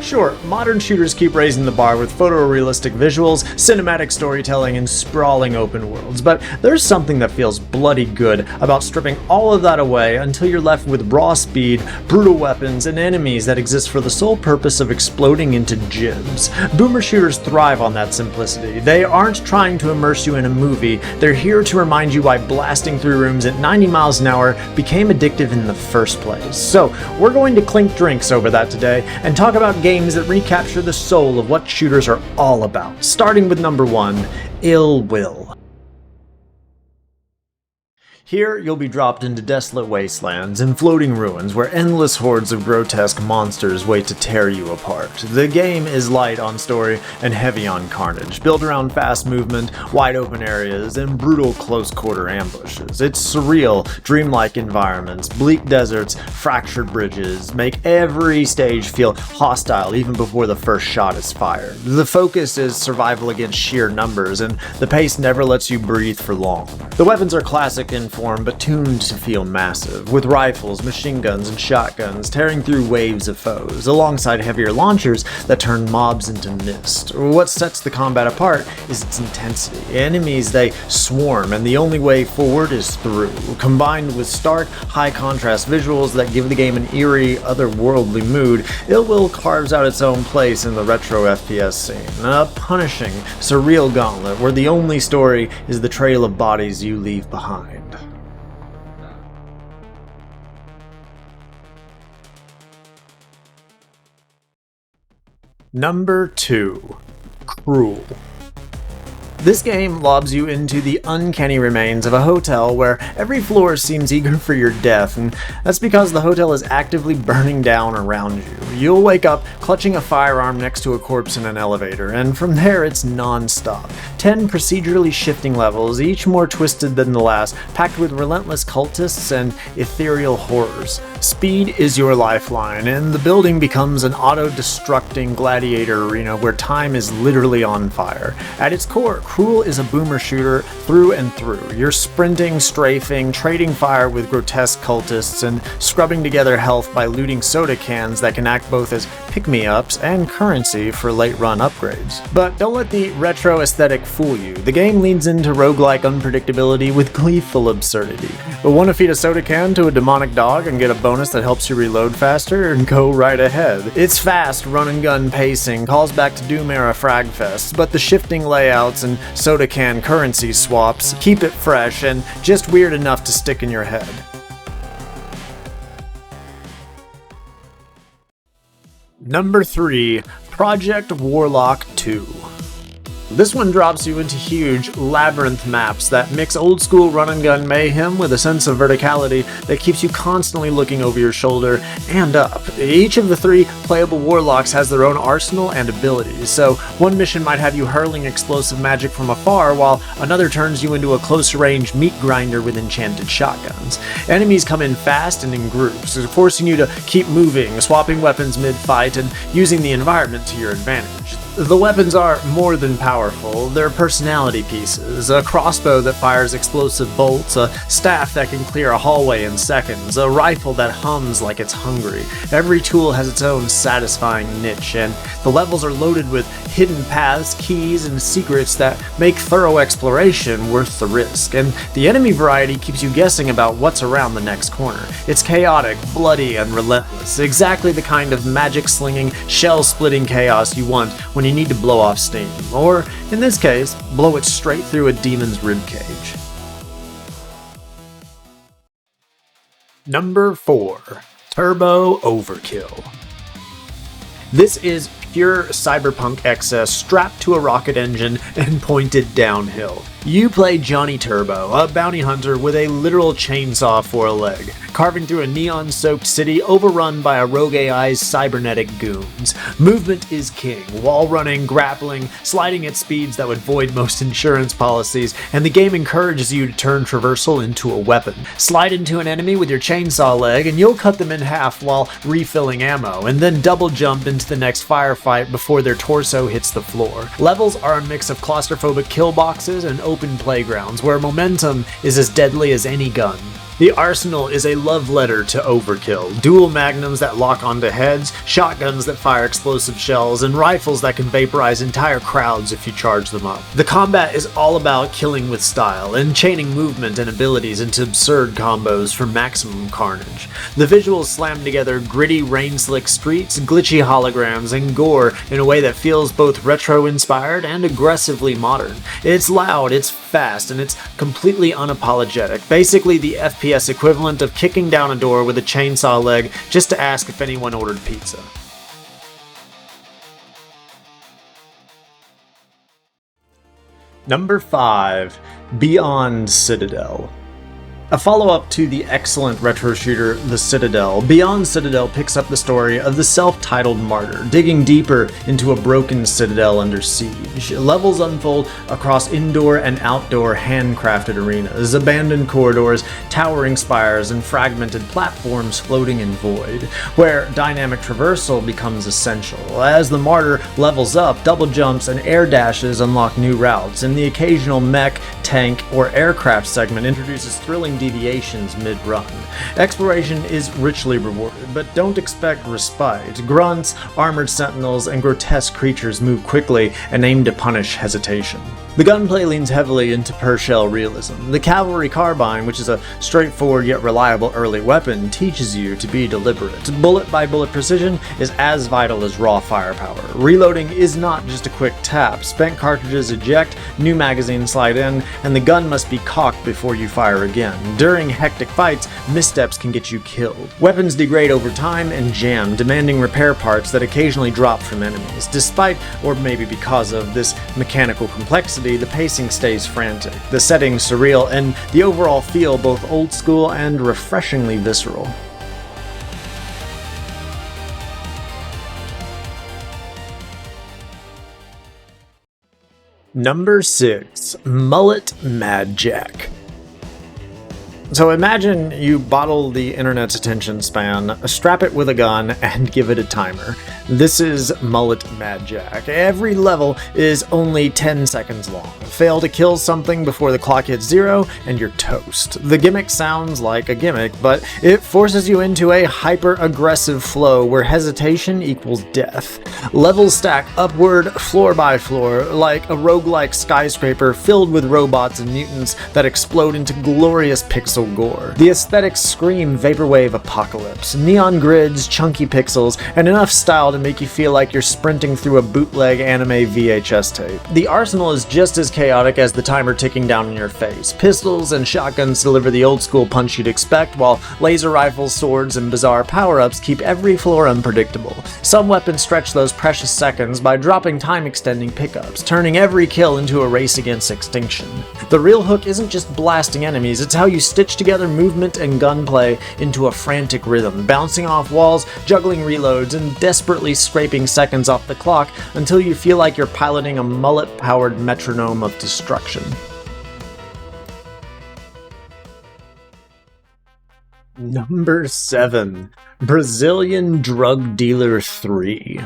Sure, modern shooters keep raising the bar with photorealistic visuals, cinematic storytelling, and sprawling open worlds, but there's something that feels bloody good about stripping all of that away until you're left with raw speed, brutal weapons, and enemies that exist for the sole purpose of exploding into gibs. Boomer shooters thrive on that simplicity. They aren't trying to immerse you in a movie, they're here to remind you why blasting through rooms at 90 miles an hour became addictive in the first place. So, we're going to clink drinks over that today, and talk about games that recapture the soul of what shooters are all about, starting with number 1, Ill Will. Here, you'll be dropped into desolate wastelands and floating ruins where endless hordes of grotesque monsters wait to tear you apart. The game is light on story and heavy on carnage, built around fast movement, wide open areas, and brutal close-quarter ambushes. Its surreal, dreamlike environments, bleak deserts, fractured bridges, make every stage feel hostile even before the first shot is fired. The focus is survival against sheer numbers, and the pace never lets you breathe for long. The weapons are classic in form, but tuned to feel massive, with rifles, machine guns, and shotguns tearing through waves of foes, alongside heavier launchers that turn mobs into mist. What sets the combat apart is its intensity. Enemies, they swarm, and the only way forward is through, combined with stark, high-contrast visuals that give the game an eerie, otherworldly mood. Ill Will carves out its own place in the retro FPS scene, a punishing, surreal gauntlet where the only story is the trail of bodies you leave behind. Number 2. Cruel. This game lobs you into the uncanny remains of a hotel where every floor seems eager for your death, and that's because the hotel is actively burning down around you. You'll wake up clutching a firearm next to a corpse in an elevator, and from there it's non-stop. 10 procedurally shifting levels, each more twisted than the last, packed with relentless cultists and ethereal horrors. Speed is your lifeline, and the building becomes an auto-destructing gladiator arena where time is literally on fire. At its core, Cruel is a boomer shooter through and through. You're sprinting, strafing, trading fire with grotesque cultists, and scrubbing together health by looting soda cans that can act both as pick-me-ups and currency for late-run upgrades. But don't let the retro aesthetic fool you. The game leans into roguelike unpredictability with gleeful absurdity. But want to feed a soda can to a demonic dog and get a bonus that helps you reload faster? And go right ahead. Its fast run-and-gun pacing calls back to Doom-era Fragfest, but the shifting layouts and soda can currency swaps keep it fresh and just weird enough to stick in your head. Number 3. Project Warlock 2. This one drops you into huge, labyrinth maps that mix old-school run-and-gun mayhem with a sense of verticality that keeps you constantly looking over your shoulder and up. Each of the 3 playable warlocks has their own arsenal and abilities, so one mission might have you hurling explosive magic from afar, while another turns you into a close-range meat grinder with enchanted shotguns. Enemies come in fast and in groups, forcing you to keep moving, swapping weapons mid-fight, and using the environment to your advantage. The weapons are more than powerful, they're personality pieces. A crossbow that fires explosive bolts, a staff that can clear a hallway in seconds, a rifle that hums like it's hungry. Every tool has its own satisfying niche, and the levels are loaded with hidden paths, keys, and secrets that make thorough exploration worth the risk. And the enemy variety keeps you guessing about what's around the next corner. It's chaotic, bloody, and relentless, exactly the kind of magic-slinging, shell-splitting chaos you want when you need to blow off steam, or, in this case, blow it straight through a demon's ribcage. Number 4. Turbo Overkill. This is pure cyberpunk excess strapped to a rocket engine and pointed downhill. You play Johnny Turbo, a bounty hunter with a literal chainsaw for a leg, carving through a neon-soaked city overrun by a rogue AI's cybernetic goons. Movement is king, wall running, grappling, sliding at speeds that would void most insurance policies, and the game encourages you to turn traversal into a weapon. Slide into an enemy with your chainsaw leg and you'll cut them in half while refilling ammo, and then double jump into the next firefight before their torso hits the floor. Levels are a mix of claustrophobic kill boxes and open playgrounds where momentum is as deadly as any gun. The arsenal is a love letter to Overkill. Dual magnums that lock onto heads, shotguns that fire explosive shells, and rifles that can vaporize entire crowds if you charge them up. The combat is all about killing with style, and chaining movement and abilities into absurd combos for maximum carnage. The visuals slam together gritty, rain-slick streets, glitchy holograms, and gore in a way that feels both retro-inspired and aggressively modern. It's loud, it's fast, and it's completely unapologetic. Basically the FPS equivalent of kicking down a door with a chainsaw leg just to ask if anyone ordered pizza. Number 5. Beyond Citadel. A follow-up to the excellent retro shooter The Citadel, Beyond Citadel picks up the story of the self-titled martyr, digging deeper into a broken citadel under siege. Levels unfold across indoor and outdoor handcrafted arenas, abandoned corridors, towering spires, and fragmented platforms floating in void, where dynamic traversal becomes essential. As the martyr levels up, double jumps and air dashes unlock new routes, and the occasional mech, tank, or aircraft segment introduces thrilling deviations mid-run. Exploration is richly rewarded, but don't expect respite. Grunts, armored sentinels, and grotesque creatures move quickly and aim to punish hesitation. The gunplay leans heavily into per-shell realism. The cavalry carbine, which is a straightforward yet reliable early weapon, teaches you to be deliberate. Bullet-by-bullet precision is as vital as raw firepower. Reloading is not just a quick tap. Spent cartridges eject, new magazines slide in, and the gun must be cocked before you fire again. During hectic fights, missteps can get you killed. Weapons degrade over time and jam, demanding repair parts that occasionally drop from enemies. Despite, or maybe because of, this mechanical complexity, the pacing stays frantic, the setting surreal, and the overall feel both old school and refreshingly visceral. Number 6. Mullet Madjack. So imagine you bottle the internet's attention span, strap it with a gun, and give it a timer. This is Mullet Madjack. Every level is only 10 seconds long. Fail to kill something before the clock hits 0, and you're toast. The gimmick sounds like a gimmick, but it forces you into a hyper-aggressive flow where hesitation equals death. Levels stack upward, floor by floor, like a roguelike skyscraper filled with robots and mutants that explode into glorious pixel gore. The aesthetics scream vaporwave apocalypse, neon grids, chunky pixels, and enough style to make you feel like you're sprinting through a bootleg anime VHS tape. The arsenal is just as chaotic as the timer ticking down in your face. Pistols and shotguns deliver the old school punch you'd expect, while laser rifles, swords, and bizarre power-ups keep every floor unpredictable. Some weapons stretch those precious seconds by dropping time-extending pickups, turning every kill into a race against extinction. The real hook isn't just blasting enemies, it's how you stitch together movement and gunplay into a frantic rhythm, bouncing off walls, juggling reloads, and desperately scraping seconds off the clock until you feel like you're piloting a mullet-powered metronome of destruction. Number 7. Brazilian Drug Dealer 3.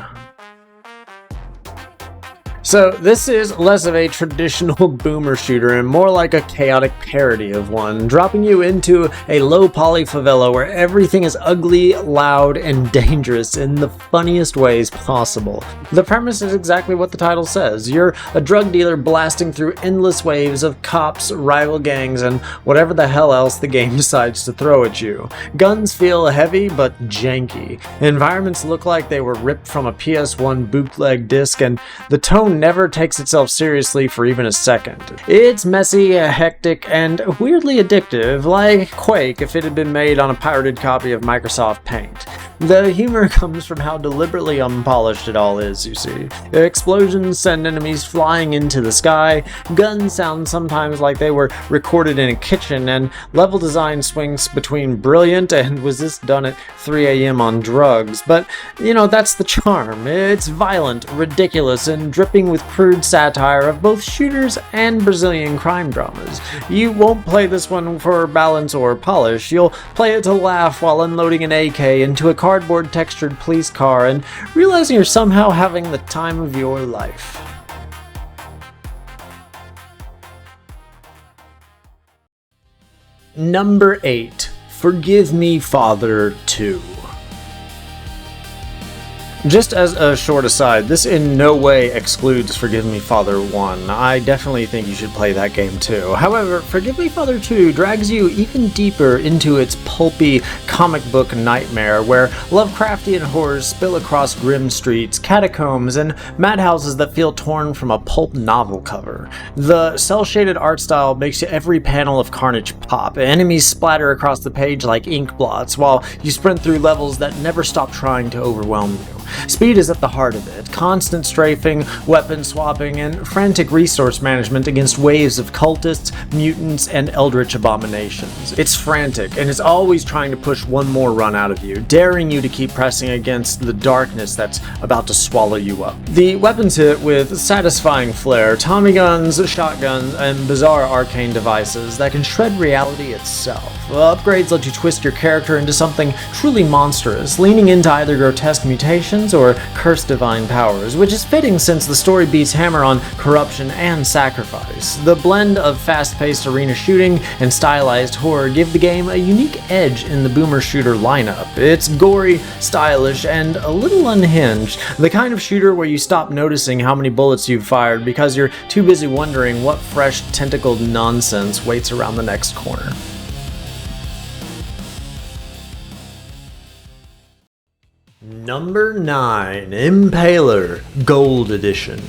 So this is less of a traditional boomer shooter and more like a chaotic parody of one, dropping you into a low-poly favela where everything is ugly, loud, and dangerous in the funniest ways possible. The premise is exactly what the title says. You're a drug dealer blasting through endless waves of cops, rival gangs, and whatever the hell else the game decides to throw at you. Guns feel heavy but janky. Environments look like they were ripped from a PS1 bootleg disc, and the tone never takes itself seriously for even a second. It's messy, hectic, and weirdly addictive, like Quake if it had been made on a pirated copy of Microsoft Paint. The humor comes from how deliberately unpolished it all is, you see. Explosions send enemies flying into the sky, guns sound sometimes like they were recorded in a kitchen, and level design swings between brilliant and was this done at 3 a.m. on drugs. But, you know, that's the charm. It's violent, ridiculous, and dripping with crude satire of both shooters and Brazilian crime dramas. You won't play this one for balance or polish. You'll play it to laugh while unloading an AK into a cardboard textured police car and realizing you're somehow having the time of your life. Number 8. Forgive Me Father 2. Just as a short aside, this in no way excludes Forgive Me Father 1. I definitely think you should play that game too. However, Forgive Me Father 2 drags you even deeper into its pulpy comic book nightmare, where Lovecraftian horrors spill across grim streets, catacombs, and madhouses that feel torn from a pulp novel cover. The cel-shaded art style makes every panel of carnage pop. Enemies splatter across the page like ink blots, while you sprint through levels that never stop trying to overwhelm you. Speed is at the heart of it. Constant strafing, weapon swapping, and frantic resource management against waves of cultists, mutants, and eldritch abominations. It's frantic, and it's always trying to push one more run out of you, daring you to keep pressing against the darkness that's about to swallow you up. The weapons hit with satisfying flair, Tommy guns, shotguns, and bizarre arcane devices that can shred reality itself. Upgrades let you twist your character into something truly monstrous, leaning into either grotesque mutations or cursed divine powers, which is fitting since the story beats hammer on corruption and sacrifice. The blend of fast-paced arena shooting and stylized horror give the game a unique edge in the boomer shooter lineup. It's gory, stylish, and a little unhinged, the kind of shooter where you stop noticing how many bullets you've fired because you're too busy wondering what fresh tentacled nonsense waits around the next corner. Number 9, Impaler Gold Edition.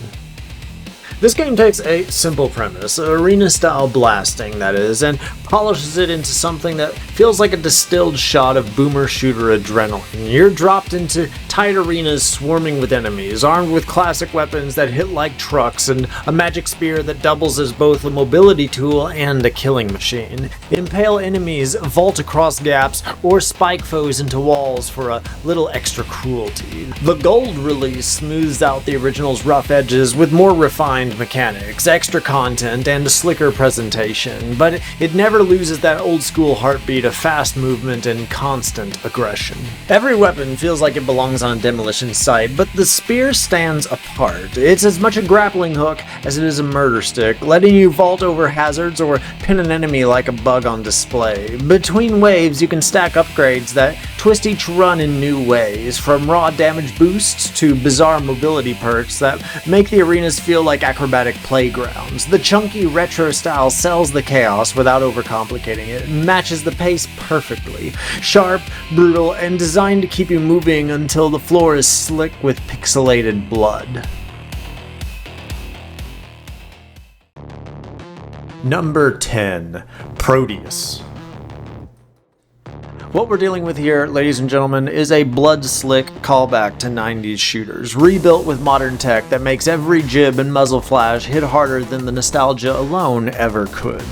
This game takes a simple premise, arena-style blasting that is, and polishes it into something that feels like a distilled shot of boomer shooter adrenaline. You're dropped into tight arenas swarming with enemies, armed with classic weapons that hit like trucks, and a magic spear that doubles as both a mobility tool and a killing machine. Impale enemies, vault across gaps, or spike foes into walls for a little extra cruelty. The Gold release smooths out the original's rough edges with more refined mechanics, extra content, and a slicker presentation, but it never loses that old school heartbeat of fast movement and constant aggression. Every weapon feels like it belongs on a demolition site, but the spear stands apart. It's as much a grappling hook as it is a murder stick, letting you vault over hazards or pin an enemy like a bug on display. Between waves, you can stack upgrades that twist each run in new ways, from raw damage boosts to bizarre mobility perks that make the arenas feel like acrobatic playgrounds. The chunky retro style sells the chaos without overcomplicating it, and matches the pace perfectly. Sharp, brutal, and designed to keep you moving until the floor is slick with pixelated blood. Number 10, Prodeus. What we're dealing with here, ladies and gentlemen, is a blood-slick callback to 90s shooters, rebuilt with modern tech that makes every jib and muzzle flash hit harder than the nostalgia alone ever could.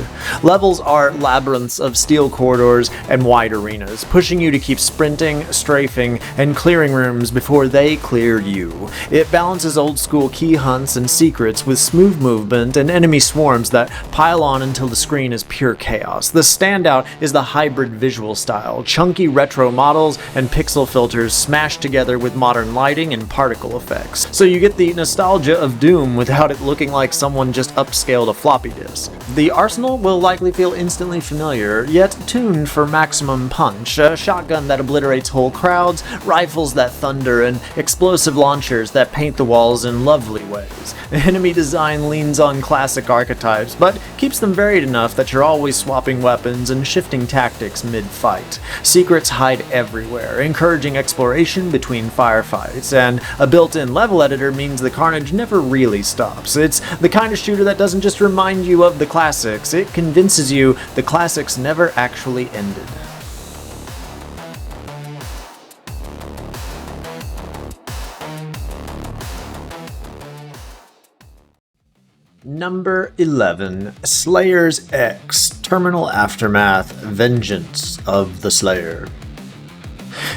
Levels are labyrinths of steel corridors and wide arenas, pushing you to keep sprinting, strafing, and clearing rooms before they clear you. It balances old-school key hunts and secrets with smooth movement and enemy swarms that pile on until the screen is pure chaos. The standout is the hybrid visual style, chunky retro models and pixel filters smashed together with modern lighting and particle effects. So you get the nostalgia of Doom without it looking like someone just upscaled a floppy disk. The arsenal will likely feel instantly familiar, yet tuned for maximum punch. A shotgun that obliterates whole crowds, rifles that thunder, and explosive launchers that paint the walls in lovely ways. Enemy design leans on classic archetypes, but keeps them varied enough that you're always swapping weapons and shifting tactics mid-fight. Secrets hide everywhere, encouraging exploration between firefights, and a built-in level editor means the carnage never really stops. It's the kind of shooter that doesn't just remind you of the classics, it convinces you the classics never actually ended. Number 11, Slayer's X, Terminal Aftermath, Vengeance of the Slayer.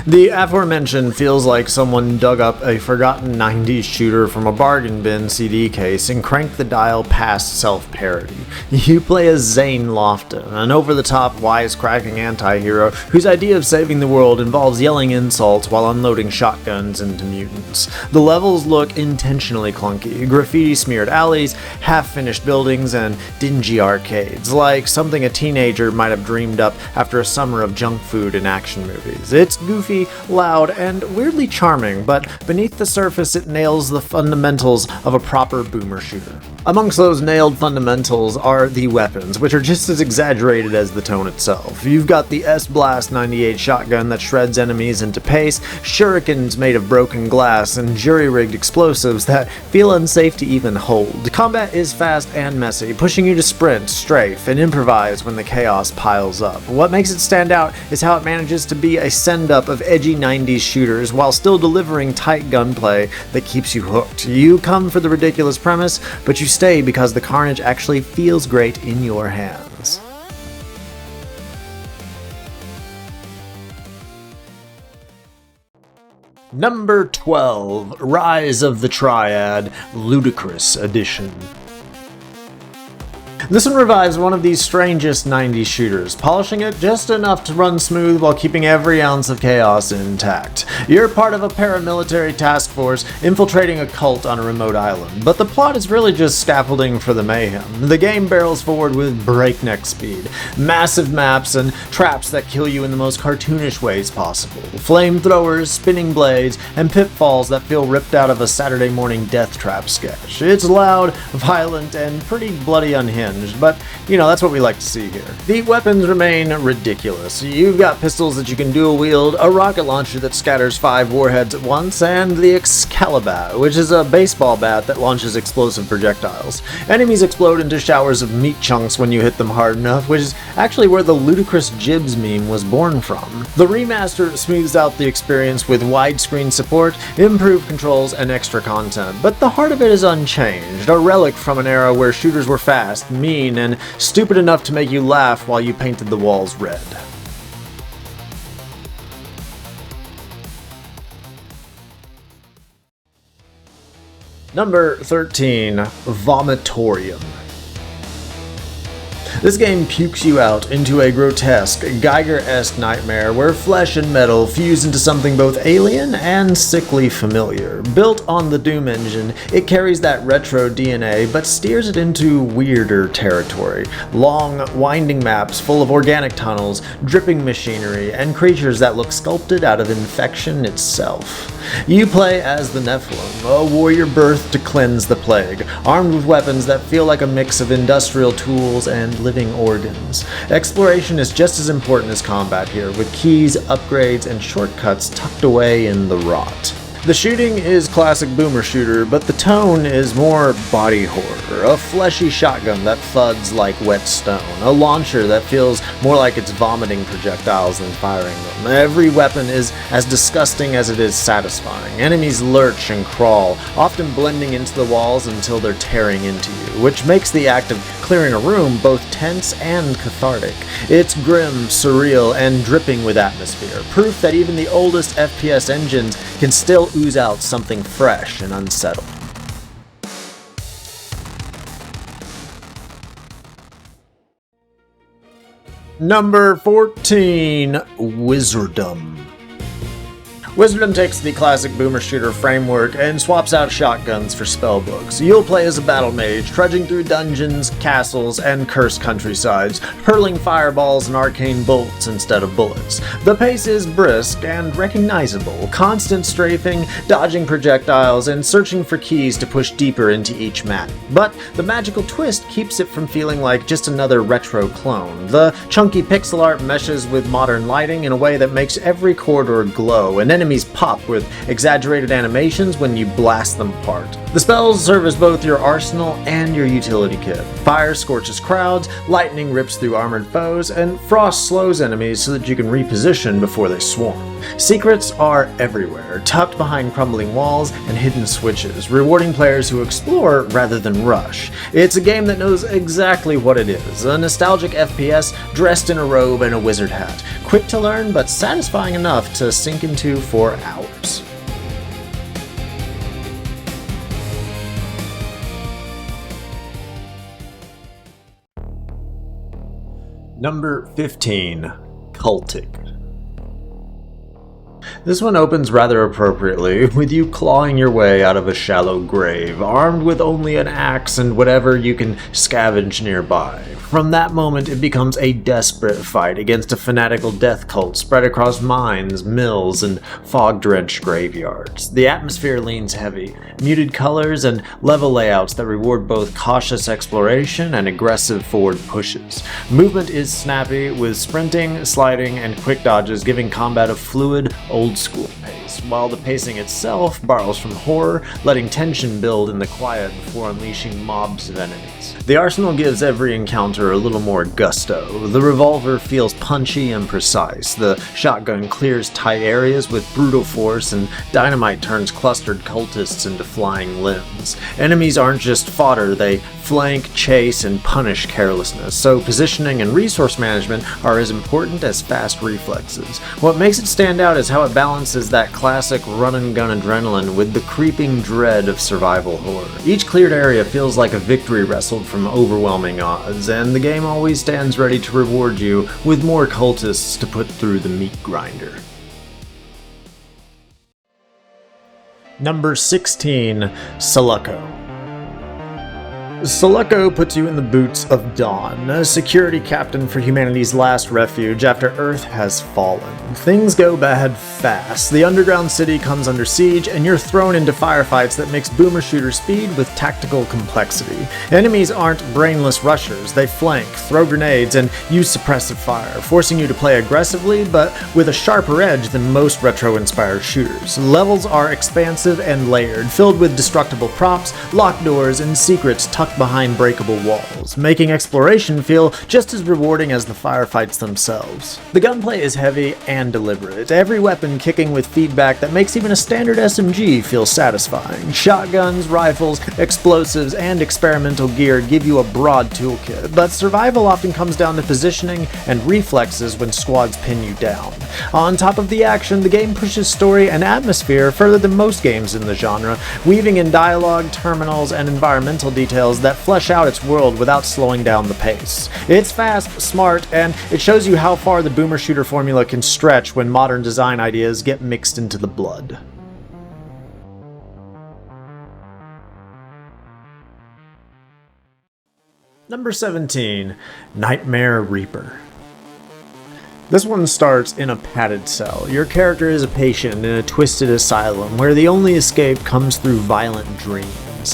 The aforementioned feels like someone dug up a forgotten 90s shooter from a bargain bin CD case and cranked the dial past self-parody. You play as Zane Lofton, an over-the-top, wisecracking anti-hero whose idea of saving the world involves yelling insults while unloading shotguns into mutants. The levels look intentionally clunky, graffiti-smeared alleys, half-finished buildings, and dingy arcades, like something a teenager might have dreamed up after a summer of junk food and action movies. It's goofy, loud, and weirdly charming, but beneath the surface it nails the fundamentals of a proper boomer shooter. Amongst those nailed fundamentals are the weapons, which are just as exaggerated as the tone itself. You've got the S-Blast 98 shotgun that shreds enemies into paste, shurikens made of broken glass, and jury-rigged explosives that feel unsafe to even hold. Combat is fast and messy, pushing you to sprint, strafe, and improvise when the chaos piles up. What makes it stand out is how it manages to be a send-up of edgy 90s shooters while still delivering tight gunplay that keeps you hooked. You come for the ridiculous premise, but you stay because the carnage actually feels great in your hands. Number 12, Rise of the Triad, Ludicrous Edition. This one revives one of these strangest 90s shooters, polishing it just enough to run smooth while keeping every ounce of chaos intact. You're part of a paramilitary task force infiltrating a cult on a remote island, but the plot is really just scaffolding for the mayhem. The game barrels forward with breakneck speed, massive maps, and traps that kill you in the most cartoonish ways possible. Flamethrowers, spinning blades, and pitfalls that feel ripped out of a Saturday morning death trap sketch. It's loud, violent, and pretty bloody unhinged. But, that's what we like to see here. The weapons remain ridiculous. You've got pistols that you can dual wield, a rocket launcher that scatters 5 warheads at once, and the Excalibur, which is a baseball bat that launches explosive projectiles. Enemies explode into showers of meat chunks when you hit them hard enough, which is actually where the ludicrous Jibs meme was born from. The remaster smooths out the experience with widescreen support, improved controls, and extra content, but the heart of it is unchanged, a relic from an era where shooters were fast, mean, and stupid enough to make you laugh while you painted the walls red. Number 13, Vomitoreum. This game pukes you out into a grotesque, Geiger-esque nightmare where flesh and metal fuse into something both alien and sickly familiar. Built on the Doom engine, it carries that retro DNA but steers it into weirder territory. Long, winding maps full of organic tunnels, dripping machinery, and creatures that look sculpted out of infection itself. You play as the Nephilim, a warrior birthed to cleanse the plague, armed with weapons that feel like a mix of industrial tools and living organs. Exploration is just as important as combat here, with keys, upgrades, and shortcuts tucked away in the HROT. The shooting is classic boomer shooter, but the tone is more body horror. A fleshy shotgun that thuds like wet stone. A launcher that feels more like it's vomiting projectiles than firing them. Every weapon is as disgusting as it is satisfying. Enemies lurch and crawl, often blending into the walls until they're tearing into you, which makes the act of clearing a room both tense and cathartic. It's grim, surreal, and dripping with atmosphere. Proof that even the oldest FPS engines can still ooze out something fresh and unsettled. Number 14, Wizordum. Wizordum takes the classic boomer shooter framework and swaps out shotguns for spellbooks. You'll play as a battle mage, trudging through dungeons, castles, and cursed countrysides, hurling fireballs and arcane bolts instead of bullets. The pace is brisk and recognizable, constant strafing, dodging projectiles, and searching for keys to push deeper into each map. But the magical twist keeps it from feeling like just another retro clone. The chunky pixel art meshes with modern lighting in a way that makes every corridor glow, and enemies pop with exaggerated animations when you blast them apart. The spells serve as both your arsenal and your utility kit. Fire scorches crowds, lightning rips through armored foes, and frost slows enemies so that you can reposition before they swarm. Secrets are everywhere, tucked behind crumbling walls and hidden switches, rewarding players who explore rather than rush. It's a game that knows exactly what it is, a nostalgic FPS dressed in a robe and a wizard hat, quick to learn but satisfying enough to sink into for hours. Number 15. CULTIC. This one opens rather appropriately, with you clawing your way out of a shallow grave, armed with only an axe and whatever you can scavenge nearby. From that moment, it becomes a desperate fight against a fanatical death cult spread across mines, mills, and fog-drenched graveyards. The atmosphere leans heavy, muted colors and level layouts that reward both cautious exploration and aggressive forward pushes. Movement is snappy, with sprinting, sliding, and quick dodges giving combat a fluid, old-school pace, while the pacing itself borrows from horror, letting tension build in the quiet before unleashing mobs of enemies. The arsenal gives every encounter a little more gusto. The revolver feels punchy and precise, the shotgun clears tight areas with brutal force, and dynamite turns clustered cultists into flying limbs. Enemies aren't just fodder, they flank, chase, and punish carelessness, so positioning and resource management are as important as fast reflexes. What makes it stand out is how it balances that classic run-and-gun adrenaline with the creeping dread of survival horror. Each cleared area feels like a victory wrestled from overwhelming odds, and the game always stands ready to reward you with more cultists to put through the meat grinder. Number 16. Selaco. Selaco puts you in the boots of Dawn, a security captain for humanity's last refuge after Earth has fallen. Things go bad fast. The underground city comes under siege, and you're thrown into firefights that mix boomer shooter speed with tactical complexity. Enemies aren't brainless rushers. They flank, throw grenades, and use suppressive fire, forcing you to play aggressively, but with a sharper edge than most retro-inspired shooters. Levels are expansive and layered, filled with destructible props, locked doors, and secrets tucked behind breakable walls, making exploration feel just as rewarding as the firefights themselves. The gunplay is heavy and deliberate, every weapon kicking with feedback that makes even a standard SMG feel satisfying. Shotguns, rifles, explosives, and experimental gear give you a broad toolkit, but survival often comes down to positioning and reflexes when squads pin you down. On top of the action, the game pushes story and atmosphere further than most games in the genre, weaving in dialogue, terminals, and environmental details that flesh out its world without slowing down the pace. It's fast, smart, and it shows you how far the boomer shooter formula can stretch when modern design ideas get mixed into the blood. Number 17. Nightmare Reaper. This one starts in a padded cell. Your character is a patient in a twisted asylum where the only escape comes through violent dreams.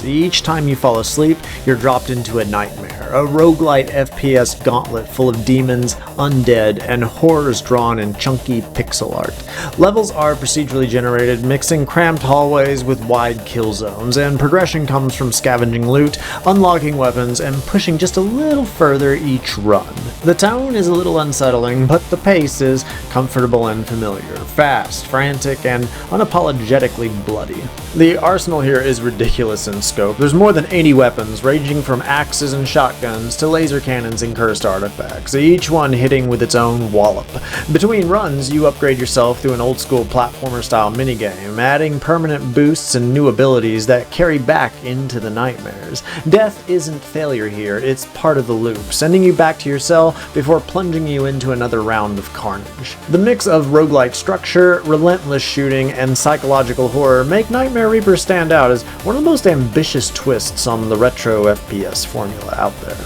Each time you fall asleep, you're dropped into a nightmare, a roguelite FPS gauntlet full of demons, undead, and horrors drawn in chunky pixel art. Levels are procedurally generated, mixing cramped hallways with wide kill zones, and progression comes from scavenging loot, unlocking weapons, and pushing just a little further each run. The tone is a little unsettling, but the pace is comfortable and familiar, fast, frantic, and unapologetically bloody. The arsenal here is ridiculous in scope. There's more than 80 weapons, ranging from axes and shotguns to laser cannons and cursed artifacts, each one hitting with its own wallop. Between runs, you upgrade yourself through an old-school platformer-style minigame, adding permanent boosts and new abilities that carry back into the nightmares. Death isn't failure here, it's part of the loop, sending you back to your cell before plunging you into another round of carnage. The mix of roguelike structure, relentless shooting, and psychological horror make Nightmare Reaper stand out as one of the most ambitious twists on the retro FPS formula out there.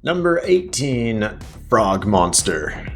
Number 18. Frog Monster.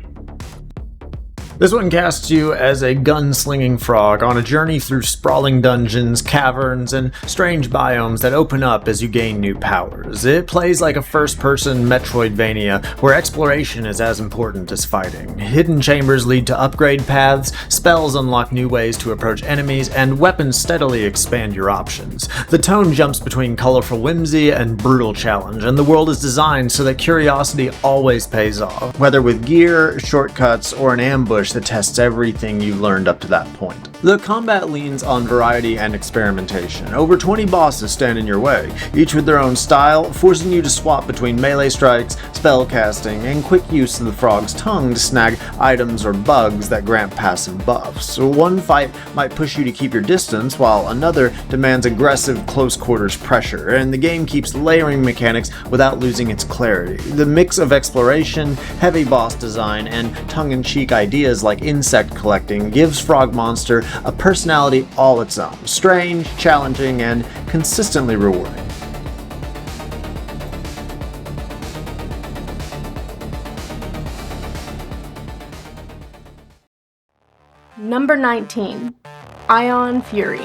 This one casts you as a gun-slinging frog on a journey through sprawling dungeons, caverns, and strange biomes that open up as you gain new powers. It plays like a first-person Metroidvania, where exploration is as important as fighting. Hidden chambers lead to upgrade paths, spells unlock new ways to approach enemies, and weapons steadily expand your options. The tone jumps between colorful whimsy and brutal challenge, and the world is designed so that curiosity always pays off, whether with gear, shortcuts, or an ambush that tests everything you've learned up to that point. The combat leans on variety and experimentation. Over 20 bosses stand in your way, each with their own style, forcing you to swap between melee strikes, spell casting, and quick use of the frog's tongue to snag items or bugs that grant passive buffs. So one fight might push you to keep your distance, while another demands aggressive close-quarters pressure, and the game keeps layering mechanics without losing its clarity. The mix of exploration, heavy boss design, and tongue-in-cheek ideas like insect collecting gives Frog Monster a personality all its own, strange, challenging, and consistently rewarding. Number 19. Ion Fury.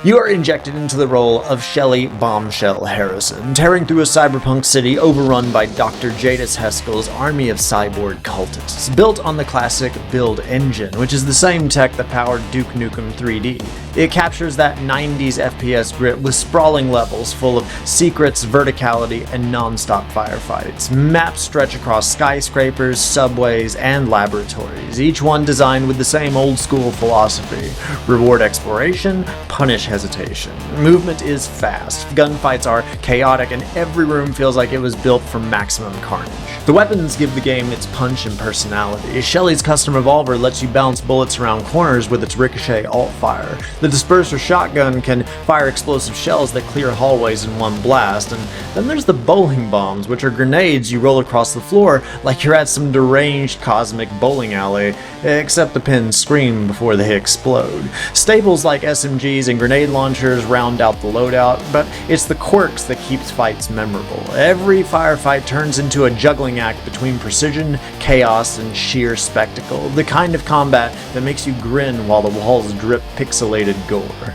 You are injected into the role of Shelley Bombshell Harrison, tearing through a cyberpunk city overrun by Dr. Jadis Heskel's army of cyborg cultists, built on the classic Build engine, which is the same tech that powered Duke Nukem 3D. It captures that 90s FPS grit with sprawling levels full of secrets, verticality, and non-stop firefights. Maps stretch across skyscrapers, subways, and laboratories, each one designed with the same old-school philosophy: reward exploration, punish hesitation. Movement is fast, gunfights are chaotic, and every room feels like it was built for maximum carnage. The weapons give the game its punch and personality. Shelley's custom revolver lets you bounce bullets around corners with its ricochet alt-fire. The disperser shotgun can fire explosive shells that clear hallways in one blast, and then there's the bowling bombs, which are grenades you roll across the floor like you're at some deranged cosmic bowling alley, except the pins scream before they explode. Staples like SMGs and grenade launchers round out the loadout, but it's the quirks that keeps fights memorable. Every firefight turns into a juggling act between precision, chaos, and sheer spectacle, the kind of combat that makes you grin while the walls drip pixelated gore.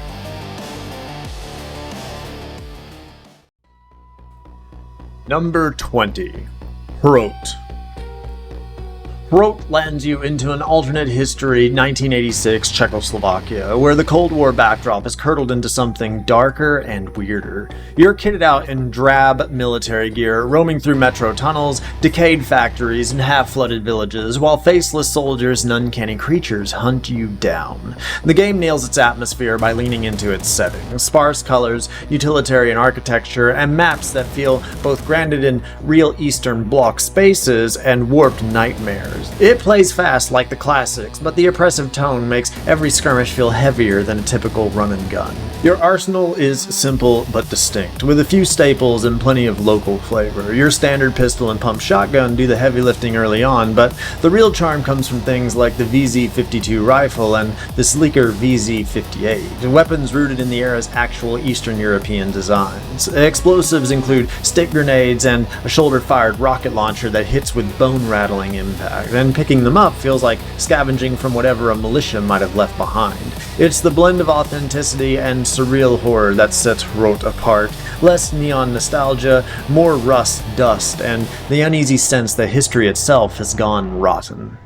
Number 20. HROT. HROT lands you into an alternate history 1986 Czechoslovakia, where the Cold War backdrop is curdled into something darker and weirder. You're kitted out in drab military gear, roaming through metro tunnels, decayed factories, and half-flooded villages, while faceless soldiers and uncanny creatures hunt you down. The game nails its atmosphere by leaning into its setting: sparse colors, utilitarian architecture, and maps that feel both grounded in real Eastern Bloc spaces and warped nightmares. It plays fast like the classics, but the oppressive tone makes every skirmish feel heavier than a typical run and gun. Your arsenal is simple but distinct, with a few staples and plenty of local flavor. Your standard pistol and pump shotgun do the heavy lifting early on, but the real charm comes from things like the VZ-52 rifle and the sleeker VZ-58, weapons rooted in the era's actual Eastern European designs. Explosives include stick grenades and a shoulder-fired rocket launcher that hits with bone-rattling impact, and picking them up feels like scavenging from whatever a militia might have left behind. It's the blend of authenticity and surreal horror that sets HROT apart. Less neon nostalgia, more rust, dust, and the uneasy sense that history itself has gone rotten.